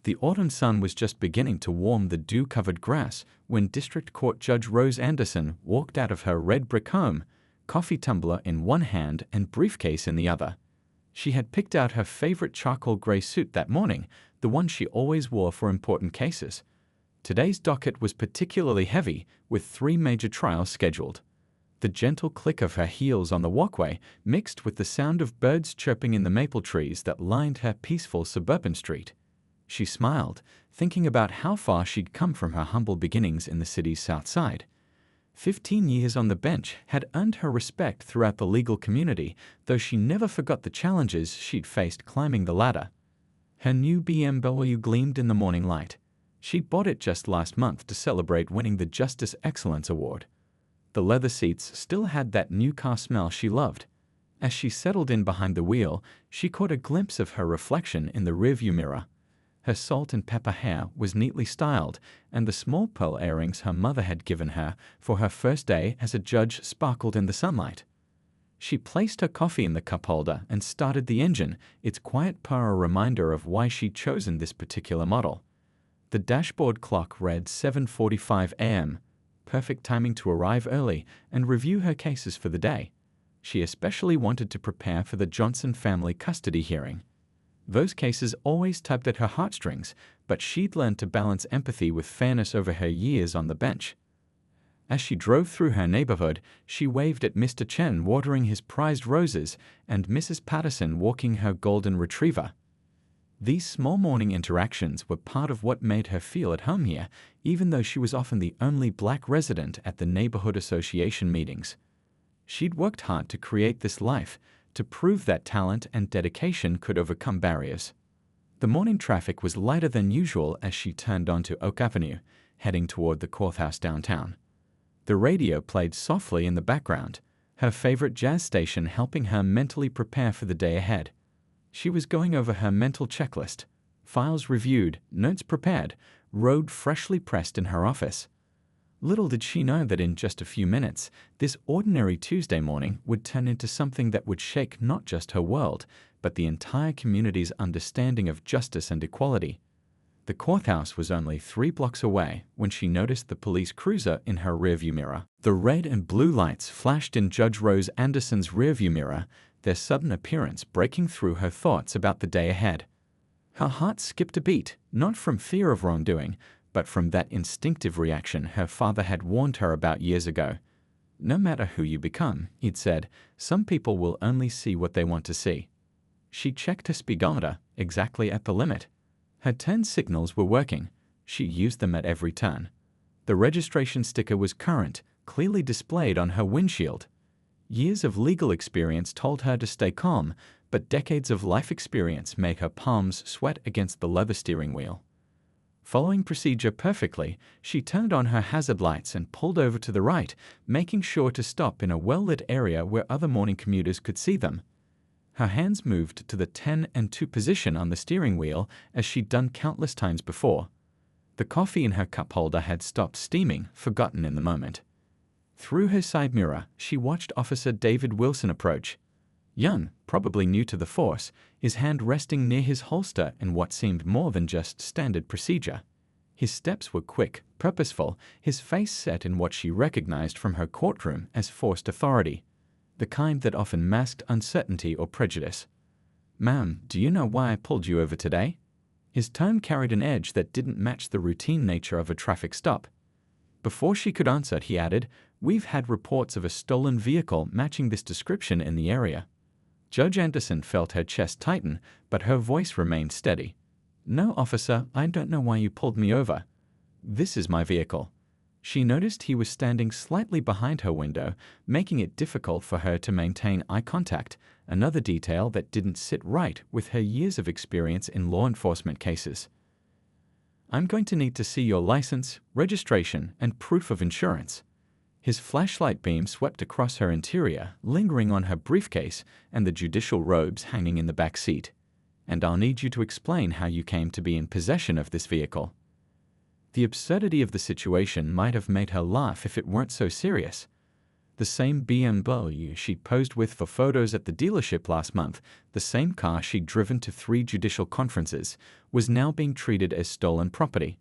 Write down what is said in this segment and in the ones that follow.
The autumn sun was just beginning to warm the dew-covered grass when District Court Judge Rose Anderson walked out of her red brick home, coffee tumbler in one hand and briefcase in the other. She had picked out her favorite charcoal gray suit that morning, the one she always wore for important cases. Today's docket was particularly heavy, with 3 major trials scheduled. The gentle click of her heels on the walkway mixed with the sound of birds chirping in the maple trees that lined her peaceful suburban street. She smiled, thinking about how far she'd come from her humble beginnings in the city's South Side. 15 years on the bench had earned her respect throughout the legal community, though she never forgot the challenges she'd faced climbing the ladder. Her new BMW gleamed in the morning light. She'd bought it just last month to celebrate winning the Justice Excellence Award. The leather seats still had that new car smell she loved. As she settled in behind the wheel, she caught a glimpse of her reflection in the rearview mirror. Her salt and pepper hair was neatly styled, and the small pearl earrings her mother had given her for her first day as a judge sparkled in the sunlight. She placed her coffee in the cup holder and started the engine, its quiet purr a reminder of why she'd chosen this particular model. The dashboard clock read 7:45 a.m., perfect timing to arrive early and review her cases for the day. She especially wanted to prepare for the Johnson family custody hearing. Those cases always tugged at her heartstrings, but she'd learned to balance empathy with fairness over her years on the bench. As she drove through her neighborhood, she waved at Mr. Chen watering his prized roses and Mrs. Patterson walking her golden retriever. These small morning interactions were part of what made her feel at home here, even though she was often the only black resident at the neighborhood association meetings. She'd worked hard to create this life, to prove that talent and dedication could overcome barriers. The morning traffic was lighter than usual as she turned onto Oak Avenue, heading toward the courthouse downtown. The radio played softly in the background, her favorite jazz station helping her mentally prepare for the day ahead. She was going over her mental checklist, files reviewed, notes prepared, road freshly pressed in her office. Little did she know that in just a few minutes, this ordinary Tuesday morning would turn into something that would shake not just her world, but the entire community's understanding of justice and equality. The courthouse was only 3 blocks away when she noticed the police cruiser in her rearview mirror. The red and blue lights flashed in Judge Rose Anderson's rearview mirror, their sudden appearance breaking through her thoughts about the day ahead. Her heart skipped a beat, not from fear of wrongdoing, but from that instinctive reaction her father had warned her about years ago. No matter who you become, he'd said, some people will only see what they want to see. She checked her speedometer, exactly at the limit. Her turn signals were working. She used them at every turn. The registration sticker was current, clearly displayed on her windshield. Years of legal experience told her to stay calm, but decades of life experience made her palms sweat against the leather steering wheel. Following procedure perfectly, she turned on her hazard lights and pulled over to the right, making sure to stop in a well-lit area where other morning commuters could see them. Her hands moved to the 10 and 2 position on the steering wheel as she'd done countless times before. The coffee in her cup holder had stopped steaming, forgotten in the moment. Through her side mirror, she watched Officer David Wilson approach. Young, probably new to the force, his hand resting near his holster in what seemed more than just standard procedure. His steps were quick, purposeful, his face set in what she recognized from her courtroom as forced authority, the kind that often masked uncertainty or prejudice. "Ma'am, do you know why I pulled you over today?" His tone carried an edge that didn't match the routine nature of a traffic stop. Before she could answer, he added, "We've had reports of a stolen vehicle matching this description in the area." Judge Anderson felt her chest tighten, but her voice remained steady. "No, officer, I don't know why you pulled me over. This is my vehicle." She noticed he was standing slightly behind her window, making it difficult for her to maintain eye contact, another detail that didn't sit right with her years of experience in law enforcement cases. "I'm going to need to see your license, registration, and proof of insurance." His flashlight beam swept across her interior, lingering on her briefcase and the judicial robes hanging in the back seat. "And I'll need you to explain how you came to be in possession of this vehicle." The absurdity of the situation might have made her laugh if it weren't so serious. The same BMW she posed with for photos at the dealership last month, the same car she'd driven to 3 judicial conferences, was now being treated as stolen property.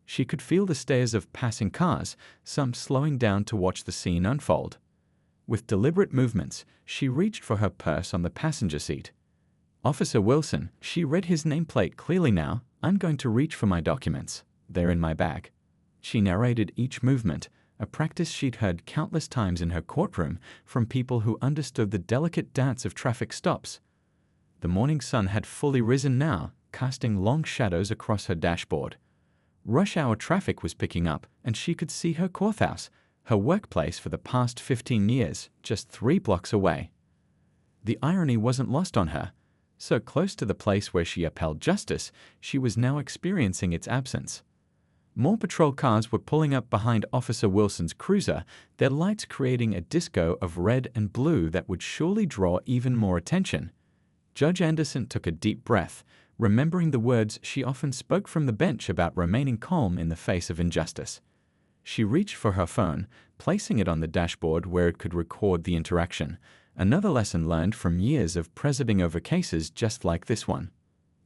She could feel the stares of passing cars, some slowing down to watch the scene unfold. With deliberate movements, she reached for her purse on the passenger seat. "Officer Wilson," she read his nameplate clearly now, "I'm going to reach for my documents. They're in my bag." She narrated each movement, a practice she'd heard countless times in her courtroom from people who understood the delicate dance of traffic stops. The morning sun had fully risen now, casting long shadows across her dashboard. Rush hour traffic was picking up, and she could see her courthouse, her workplace for the past 15 years, just 3 blocks away. The irony wasn't lost on her. So close to the place where she upheld justice, she was now experiencing its absence. More patrol cars were pulling up behind Officer Wilson's cruiser, their lights creating a disco of red and blue that would surely draw even more attention. Judge Anderson took a deep breath, remembering the words she often spoke from the bench about remaining calm in the face of injustice. She reached for her phone, placing it on the dashboard where it could record the interaction, another lesson learned from years of presiding over cases just like this one.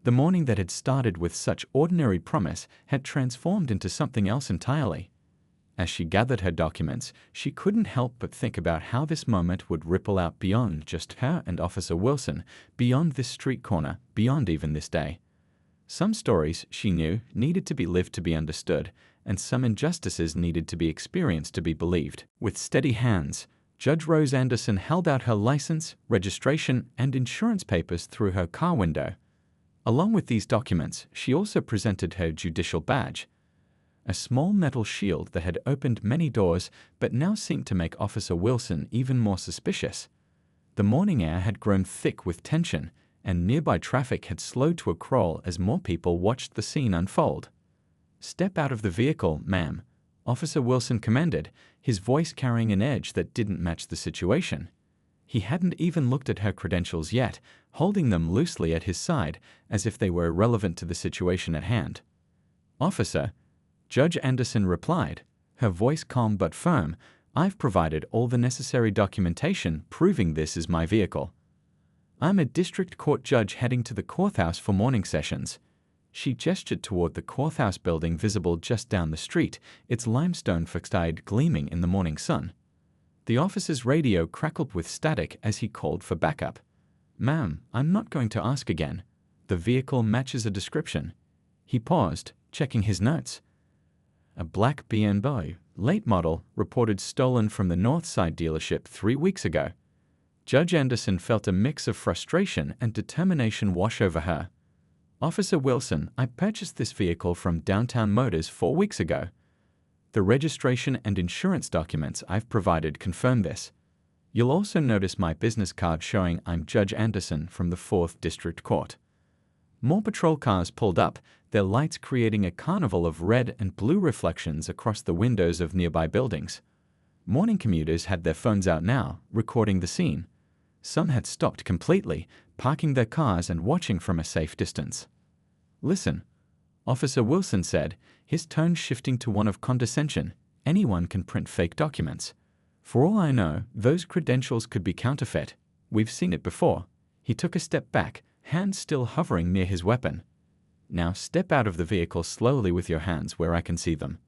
The morning that had started with such ordinary promise had transformed into something else entirely. As she gathered her documents, she couldn't help but think about how this moment would ripple out beyond just her and Officer Wilson, beyond this street corner, beyond even this day. Some stories, she knew, needed to be lived to be understood, and some injustices needed to be experienced to be believed. With steady hands, Judge Rose Anderson held out her license, registration, and insurance papers through her car window. Along with these documents, she also presented her judicial badge, a small metal shield that had opened many doors but now seemed to make Officer Wilson even more suspicious. The morning air had grown thick with tension, and nearby traffic had slowed to a crawl as more people watched the scene unfold. "Step out of the vehicle, ma'am," Officer Wilson commanded, his voice carrying an edge that didn't match the situation. He hadn't even looked at her credentials yet, holding them loosely at his side, as if they were irrelevant to the situation at hand. "Officer," Judge Anderson replied, her voice calm but firm, "I've provided all the necessary documentation proving this is my vehicle. I'm a district court judge heading to the courthouse for morning sessions." She gestured toward the courthouse building visible just down the street, its limestone facade gleaming in the morning sun. The officer's radio crackled with static as he called for backup. "Ma'am, I'm not going to ask again. The vehicle matches a description." He paused, checking his notes. "A black BMW, late model, reported stolen from the Northside dealership 3 weeks ago." Judge Anderson felt a mix of frustration and determination wash over her. "Officer Wilson, I purchased this vehicle from Downtown Motors 4 weeks ago. The registration and insurance documents I've provided confirm this. You'll also notice my business card showing I'm Judge Anderson from the 4th District Court." More patrol cars pulled up, their lights creating a carnival of red and blue reflections across the windows of nearby buildings. Morning commuters had their phones out now, recording the scene. Some had stopped completely, parking their cars and watching from a safe distance. "Listen," Officer Wilson said, his tone shifting to one of condescension. "Anyone can print fake documents. For all I know, those credentials could be counterfeit. We've seen it before." He took a step back, hands still hovering near his weapon. "Now step out of the vehicle slowly with your hands where I can see them."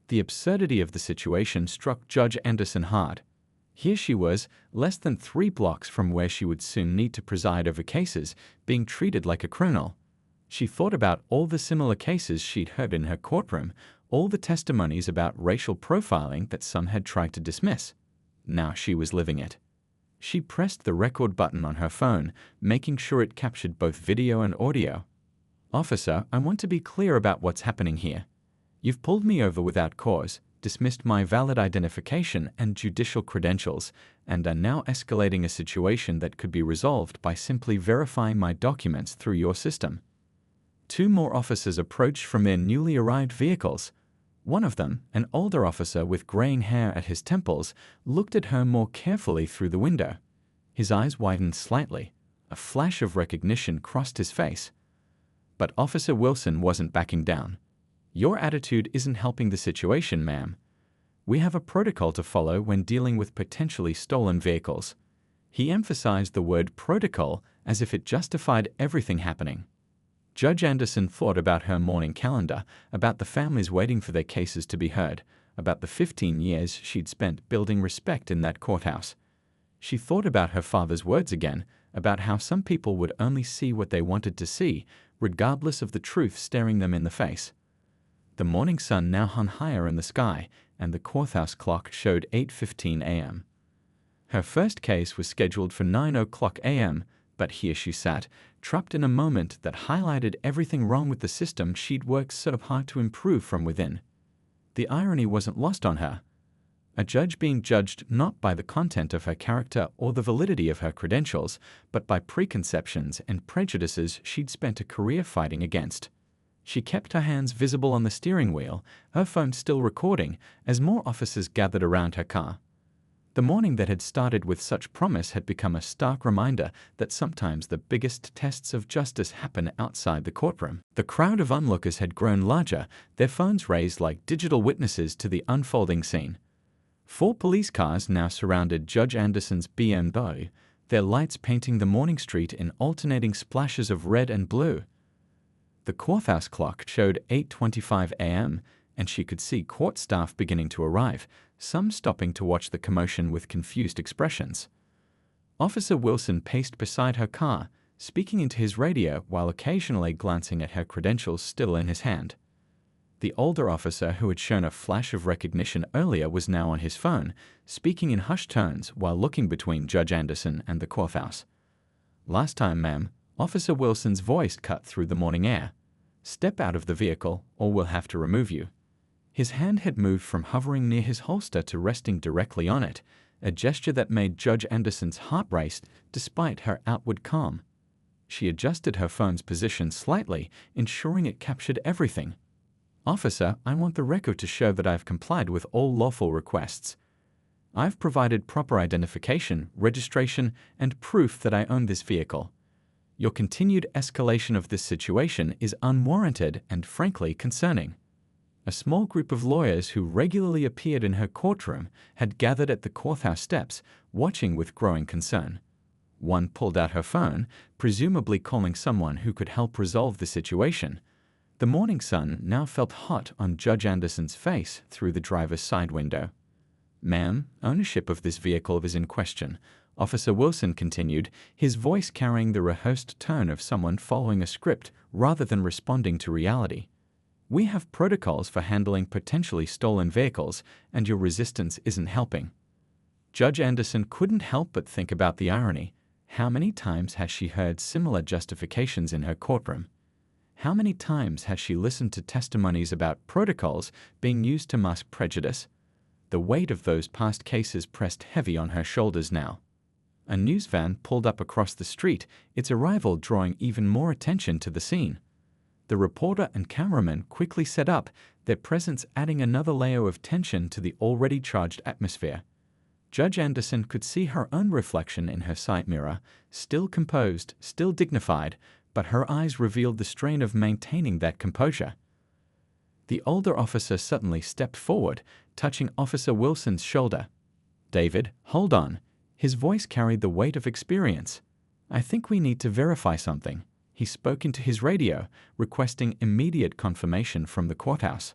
The absurdity of the situation struck Judge Anderson hard. Here she was, less than 3 blocks from where she would soon need to preside over cases, being treated like a criminal. She thought about all the similar cases she'd heard in her courtroom, all the testimonies about racial profiling that some had tried to dismiss. Now she was living it. She pressed the record button on her phone, making sure it captured both video and audio. "Officer, I want to be clear about what's happening here. You've pulled me over without cause, dismissed my valid identification and judicial credentials, and are now escalating a situation that could be resolved by simply verifying my documents through your system." 2 more officers approached from their newly arrived vehicles. One of them, an older officer with graying hair at his temples, looked at her more carefully through the window. His eyes widened slightly. A flash of recognition crossed his face. But Officer Wilson wasn't backing down. "Your attitude isn't helping the situation, ma'am." We have a protocol to follow when dealing with potentially stolen vehicles. He emphasized the word protocol as if it justified everything happening. Judge Anderson thought about her morning calendar, about the families waiting for their cases to be heard, about the 15 years she'd spent building respect in that courthouse. She thought about her father's words again, about how some people would only see what they wanted to see, regardless of the truth staring them in the face. The morning sun now hung higher in the sky, and the courthouse clock showed 8:15 a.m. Her first case was scheduled for 9:00 a.m., but here she sat, trapped in a moment that highlighted everything wrong with the system she'd worked so hard to improve from within. The irony wasn't lost on her. A judge being judged not by the content of her character or the validity of her credentials, but by preconceptions and prejudices she'd spent a career fighting against. She kept her hands visible on the steering wheel, her phone still recording, as more officers gathered around her car. The morning that had started with such promise had become a stark reminder that sometimes the biggest tests of justice happen outside the courtroom. The crowd of onlookers had grown larger, their phones raised like digital witnesses to the unfolding scene. 4 police cars now surrounded Judge Anderson's BMW, their lights painting the morning street in alternating splashes of red and blue. The courthouse clock showed 8:25 a.m., and she could see court staff beginning to arrive, some stopping to watch the commotion with confused expressions. Officer Wilson paced beside her car, speaking into his radio while occasionally glancing at her credentials still in his hand. The older officer who had shown a flash of recognition earlier was now on his phone, speaking in hushed tones while looking between Judge Anderson and the courthouse. "Last time, ma'am," Officer Wilson's voice cut through the morning air. "Step out of the vehicle, or we'll have to remove you." His hand had moved from hovering near his holster to resting directly on it, a gesture that made Judge Anderson's heart race despite her outward calm. She adjusted her phone's position slightly, ensuring it captured everything. "Officer, I want the record to show that I've complied with all lawful requests. I've provided proper identification, registration, and proof that I own this vehicle. Your continued escalation of this situation is unwarranted and frankly concerning." A small group of lawyers who regularly appeared in her courtroom had gathered at the courthouse steps, watching with growing concern. One pulled out her phone, presumably calling someone who could help resolve the situation. The morning sun now felt hot on Judge Anderson's face through the driver's side window. "Ma'am, ownership of this vehicle is in question," Officer Wilson continued, his voice carrying the rehearsed tone of someone following a script rather than responding to reality. "We have protocols for handling potentially stolen vehicles, and your resistance isn't helping." Judge Anderson couldn't help but think about the irony. How many times has she heard similar justifications in her courtroom? How many times has she listened to testimonies about protocols being used to mask prejudice? The weight of those past cases pressed heavy on her shoulders now. A news van pulled up across the street, its arrival drawing even more attention to the scene. The reporter and cameraman quickly set up, their presence adding another layer of tension to the already charged atmosphere. Judge Anderson could see her own reflection in her side mirror, still composed, still dignified, but her eyes revealed the strain of maintaining that composure. The older officer suddenly stepped forward, touching Officer Wilson's shoulder. "David, hold on." His voice carried the weight of experience. "I think we need to verify something." He spoke into his radio, requesting immediate confirmation from the courthouse.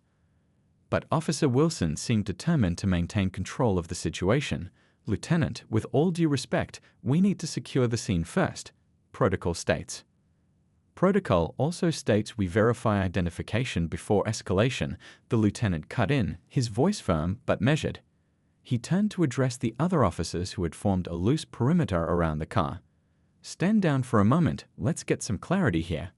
But Officer Wilson seemed determined to maintain control of the situation. "Lieutenant, with all due respect, we need to secure the scene first," protocol states. Protocol also states we verify identification before escalation, the lieutenant cut in, his voice firm but measured. He turned to address the other officers who had formed a loose perimeter around the car. "Stand down for a moment, let's get some clarity here."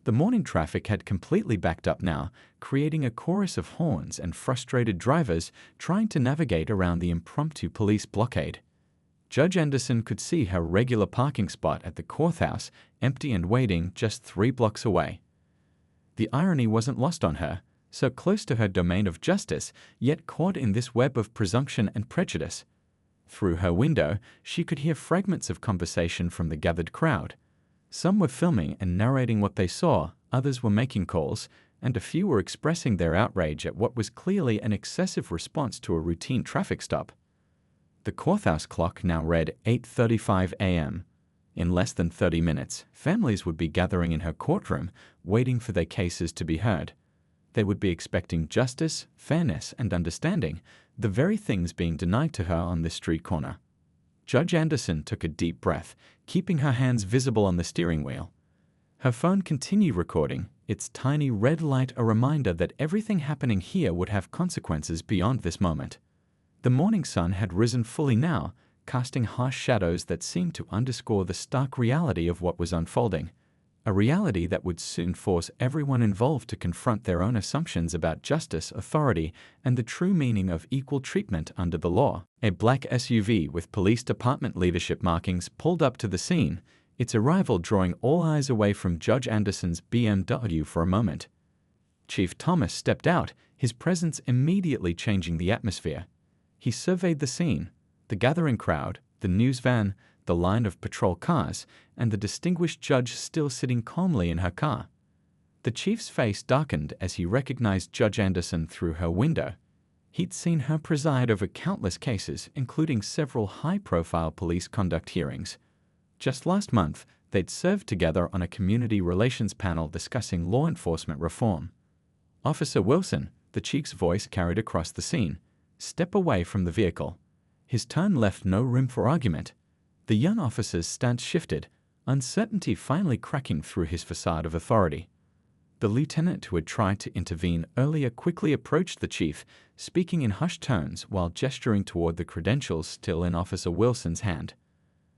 The morning traffic had completely backed up now, creating a chorus of horns and frustrated drivers trying to navigate around the impromptu police blockade. Judge Anderson could see her regular parking spot at the courthouse empty and waiting just 3 blocks away. The irony wasn't lost on her, so close to her domain of justice, yet caught in this web of presumption and prejudice. Through her window, she could hear fragments of conversation from the gathered crowd. Some were filming and narrating what they saw, others were making calls, and a few were expressing their outrage at what was clearly an excessive response to a routine traffic stop. The courthouse clock now read 8:35 a.m. In less than 30 minutes, families would be gathering in her courtroom, waiting for their cases to be heard. They would be expecting justice, fairness, and understanding, the very things being denied to her on this street corner. Judge Anderson took a deep breath, keeping her hands visible on the steering wheel. Her phone continued recording, its tiny red light a reminder that everything happening here would have consequences beyond this moment. The morning sun had risen fully now, casting harsh shadows that seemed to underscore the stark reality of what was unfolding, a reality that would soon force everyone involved to confront their own assumptions about justice, authority, and the true meaning of equal treatment under the law. A black SUV with police department leadership markings pulled up to the scene, its arrival drawing all eyes away from Judge Anderson's BMW for a moment. Chief Thomas stepped out, his presence immediately changing the atmosphere. He surveyed the scene, the gathering crowd, the news van, the line of patrol cars, and the distinguished judge still sitting calmly in her car. The chief's face darkened as he recognized Judge Anderson through her window. He'd seen her preside over countless cases, including several high-profile police conduct hearings. Just last month, they'd served together on a community relations panel discussing law enforcement reform. Officer Wilson, the chief's voice carried across the scene, step away from the vehicle. His tone left no room for argument. The young officer's stance shifted, uncertainty finally cracking through his facade of authority. The lieutenant who had tried to intervene earlier quickly approached the chief, speaking in hushed tones while gesturing toward the credentials still in Officer Wilson's hand.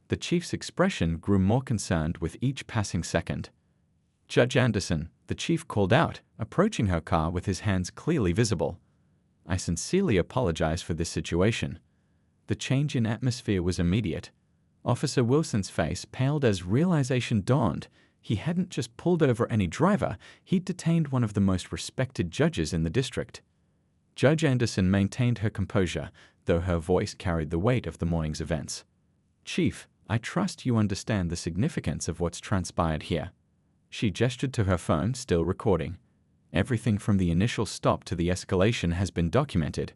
The chief's expression grew more concerned with each passing second. "Judge Anderson," the chief called out, approaching her car with his hands clearly visible. "I sincerely apologize for this situation." The change in atmosphere was immediate. Officer Wilson's face paled as realization dawned. He hadn't just pulled over any driver, he'd detained one of the most respected judges in the district. Judge Anderson maintained her composure, though her voice carried the weight of the morning's events. "Chief, I trust you understand the significance of what's transpired here." She gestured to her phone, still recording. "Everything from the initial stop to the escalation has been documented."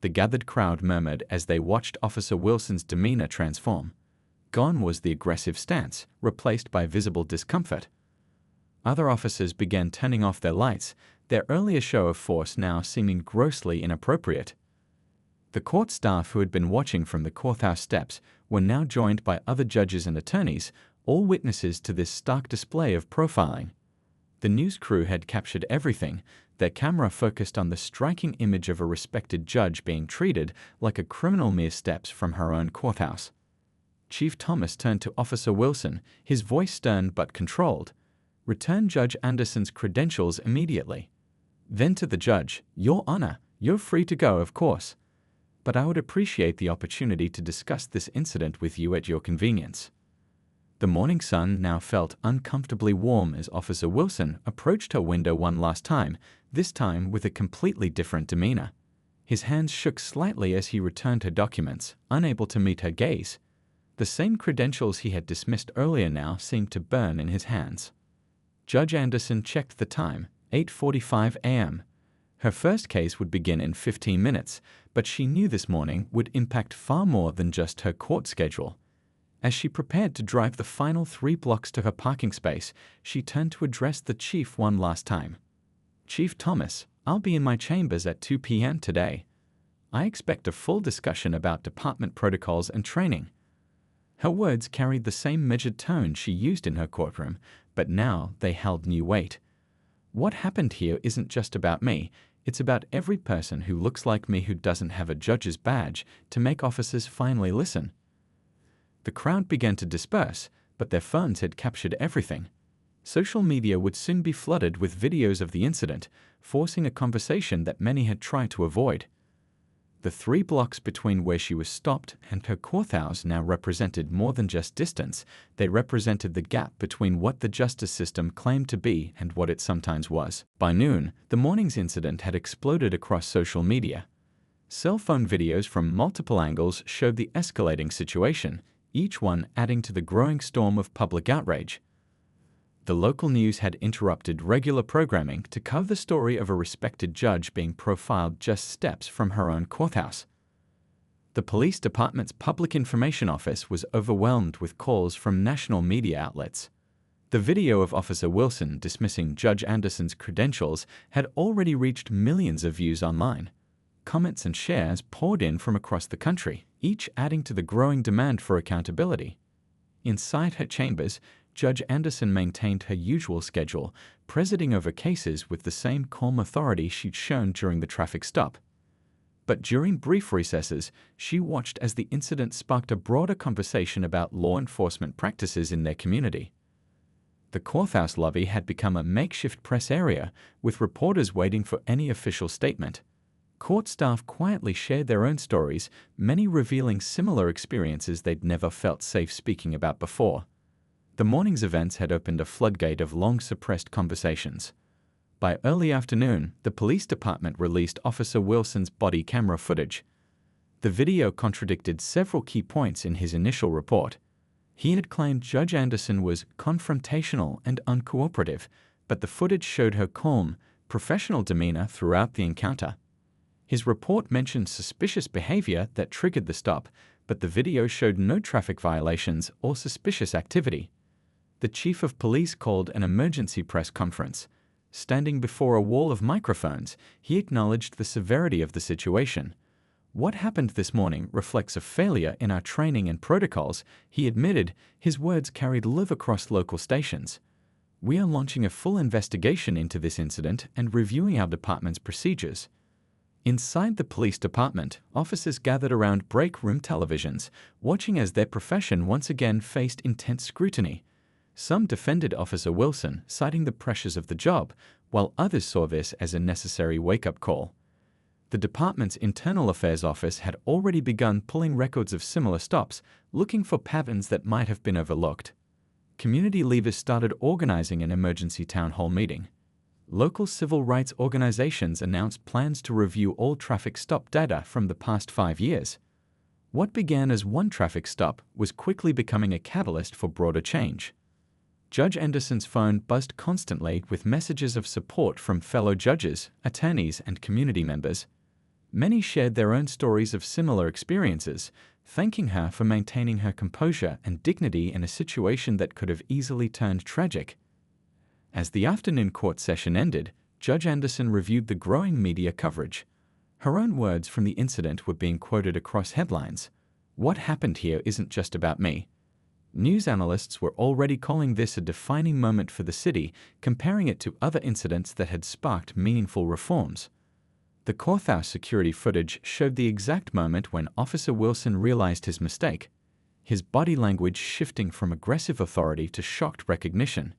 The gathered crowd murmured as they watched Officer Wilson's demeanor transform. Gone was the aggressive stance, replaced by visible discomfort. Other officers began turning off their lights, their earlier show of force now seeming grossly inappropriate. The court staff who had been watching from the courthouse steps were now joined by other judges and attorneys, all witnesses to this stark display of profiling. The news crew had captured everything, their camera focused on the striking image of a respected judge being treated like a criminal mere steps from her own courthouse. Chief Thomas turned to Officer Wilson, his voice stern but controlled. "Return Judge Anderson's credentials immediately." Then to the judge, "Your Honor, you're free to go, of course. But I would appreciate the opportunity to discuss this incident with you at your convenience." The morning sun now felt uncomfortably warm as Officer Wilson approached her window one last time, this time with a completely different demeanor. His hands shook slightly as he returned her documents, unable to meet her gaze. The same credentials he had dismissed earlier now seemed to burn in his hands. Judge Anderson checked the time, 8:45 a.m. Her first case would begin in 15 minutes, but she knew this morning would impact far more than just her court schedule. As she prepared to drive the final 3 blocks to her parking space, she turned to address the chief one last time. "Chief Thomas, I'll be in my chambers at 2 p.m. today. I expect a full discussion about department protocols and training." Her words carried the same measured tone she used in her courtroom, but now they held new weight. "What happened here isn't just about me. It's about every person who looks like me who doesn't have a judge's badge to make officers finally listen." The crowd began to disperse, but their phones had captured everything. Social media would soon be flooded with videos of the incident, forcing a conversation that many had tried to avoid. The 3 blocks between where she was stopped and her courthouse now represented more than just distance. They represented the gap between what the justice system claimed to be and what it sometimes was. By noon, the morning's incident had exploded across social media. Cell phone videos from multiple angles showed the escalating situation, each one adding to the growing storm of public outrage. The local news had interrupted regular programming to cover the story of a respected judge being profiled just steps from her own courthouse. The police department's public information office was overwhelmed with calls from national media outlets. The video of Officer Wilson dismissing Judge Anderson's credentials had already reached millions of views online. Comments and shares poured in from across the country, each adding to the growing demand for accountability. Inside her chambers, Judge Anderson maintained her usual schedule, presiding over cases with the same calm authority she'd shown during the traffic stop. But during brief recesses, she watched as the incident sparked a broader conversation about law enforcement practices in their community. The courthouse lobby had become a makeshift press area, with reporters waiting for any official statement. Court staff quietly shared their own stories, many revealing similar experiences they'd never felt safe speaking about before. The morning's events had opened a floodgate of long-suppressed conversations. By early afternoon, the police department released Officer Wilson's body camera footage. The video contradicted several key points in his initial report. He had claimed Judge Anderson was confrontational and uncooperative, but the footage showed her calm, professional demeanor throughout the encounter. His report mentioned suspicious behavior that triggered the stop, but the video showed no traffic violations or suspicious activity. The chief of police called an emergency press conference. Standing before a wall of microphones, he acknowledged the severity of the situation. "What happened this morning reflects a failure in our training and protocols," he admitted. His words carried live across local stations. "We are launching a full investigation into this incident and reviewing our department's procedures." Inside the police department, officers gathered around break room televisions, watching as their profession once again faced intense scrutiny. Some defended Officer Wilson, citing the pressures of the job, while others saw this as a necessary wake-up call. The department's internal affairs office had already begun pulling records of similar stops, looking for patterns that might have been overlooked. Community leaders started organizing an emergency town hall meeting. Local civil rights organizations announced plans to review all traffic stop data from the past 5 years. What began as one traffic stop was quickly becoming a catalyst for broader change. Judge Anderson's phone buzzed constantly with messages of support from fellow judges, attorneys, and community members. Many shared their own stories of similar experiences, thanking her for maintaining her composure and dignity in a situation that could have easily turned tragic. As the afternoon court session ended, Judge Anderson reviewed the growing media coverage. Her own words from the incident were being quoted across headlines. "What happened here isn't just about me." News analysts were already calling this a defining moment for the city, comparing it to other incidents that had sparked meaningful reforms. The courthouse security footage showed the exact moment when Officer Wilson realized his mistake, his body language shifting from aggressive authority to shocked recognition.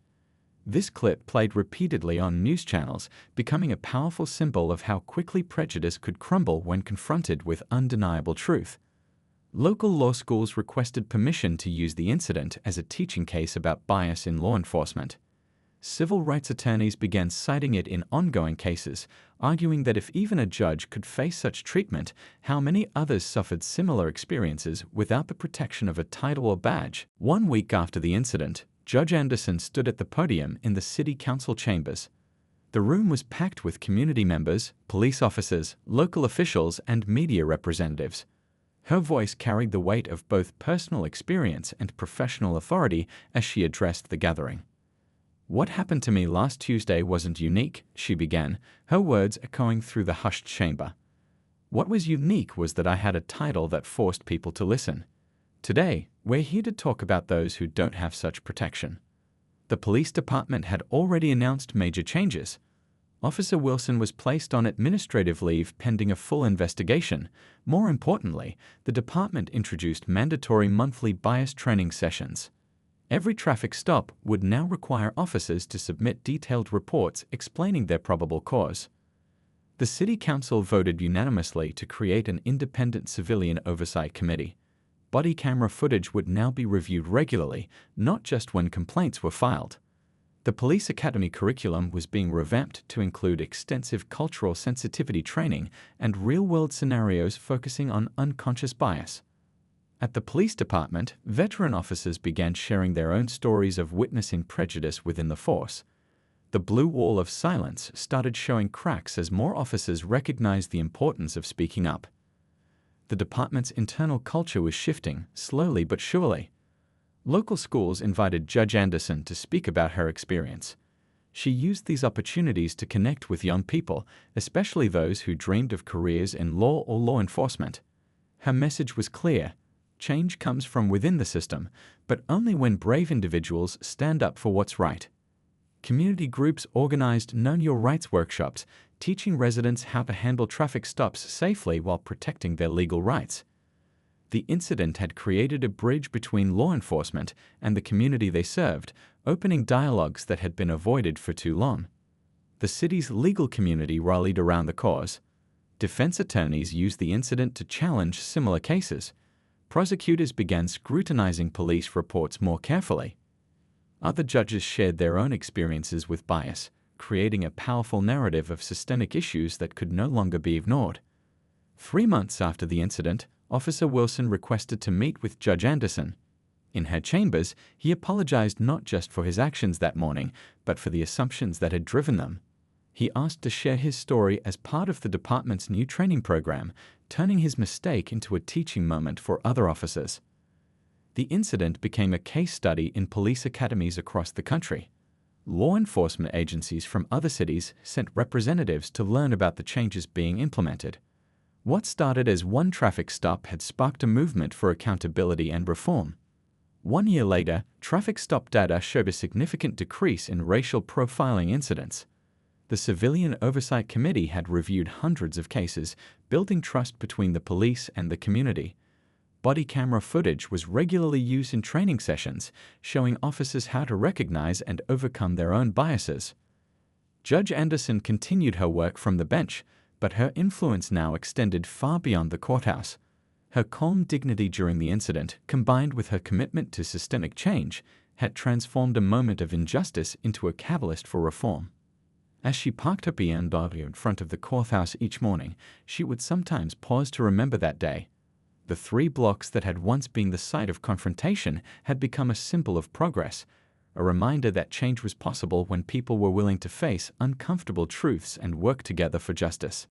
This clip played repeatedly on news channels, becoming a powerful symbol of how quickly prejudice could crumble when confronted with undeniable truth. Local law schools requested permission to use the incident as a teaching case about bias in law enforcement. Civil rights attorneys began citing it in ongoing cases, arguing that if even a judge could face such treatment, how many others suffered similar experiences without the protection of a title or badge. 1 week after the incident, Judge Anderson stood at the podium in the city council chambers. The room was packed with community members, police officers, local officials, and media representatives. Her voice carried the weight of both personal experience and professional authority as she addressed the gathering. "What happened to me last Tuesday wasn't unique," she began, her words echoing through the hushed chamber. "What was unique was that I had a title that forced people to listen. Today, we're here to talk about those who don't have such protection." The police department had already announced major changes. Officer Wilson was placed on administrative leave pending a full investigation. More importantly, the department introduced mandatory monthly bias training sessions. Every traffic stop would now require officers to submit detailed reports explaining their probable cause. The City Council voted unanimously to create an independent civilian oversight committee. Body camera footage would now be reviewed regularly, not just when complaints were filed. The police academy curriculum was being revamped to include extensive cultural sensitivity training and real-world scenarios focusing on unconscious bias. At the police department, veteran officers began sharing their own stories of witnessing prejudice within the force. The blue wall of silence started showing cracks as more officers recognized the importance of speaking up. The department's internal culture was shifting, slowly but surely. Local schools invited Judge Anderson to speak about her experience. She used these opportunities to connect with young people, especially those who dreamed of careers in law or law enforcement. Her message was clear: change comes from within the system, but only when brave individuals stand up for what's right. Community groups organized Know Your Rights workshops, teaching residents how to handle traffic stops safely while protecting their legal rights. The incident had created a bridge between law enforcement and the community they served, opening dialogues that had been avoided for too long. The city's legal community rallied around the cause. Defense attorneys used the incident to challenge similar cases. Prosecutors began scrutinizing police reports more carefully. Other judges shared their own experiences with bias, creating a powerful narrative of systemic issues that could no longer be ignored. 3 months after the incident, Officer Wilson requested to meet with Judge Anderson. In her chambers, he apologized not just for his actions that morning, but for the assumptions that had driven them. He asked to share his story as part of the department's new training program, turning his mistake into a teaching moment for other officers. The incident became a case study in police academies across the country. Law enforcement agencies from other cities sent representatives to learn about the changes being implemented. What started as one traffic stop had sparked a movement for accountability and reform. 1 year later, traffic stop data showed a significant decrease in racial profiling incidents. The Civilian Oversight Committee had reviewed hundreds of cases, building trust between the police and the community. Body camera footage was regularly used in training sessions, showing officers how to recognize and overcome their own biases. Judge Anderson continued her work from the bench, but her influence now extended far beyond the courthouse. Her calm dignity during the incident, combined with her commitment to systemic change, had transformed a moment of injustice into a catalyst for reform. As she parked her BMW in front of the courthouse each morning, she would sometimes pause to remember that day. The 3 blocks that had once been the site of confrontation had become a symbol of progress, a reminder that change was possible when people were willing to face uncomfortable truths and work together for justice.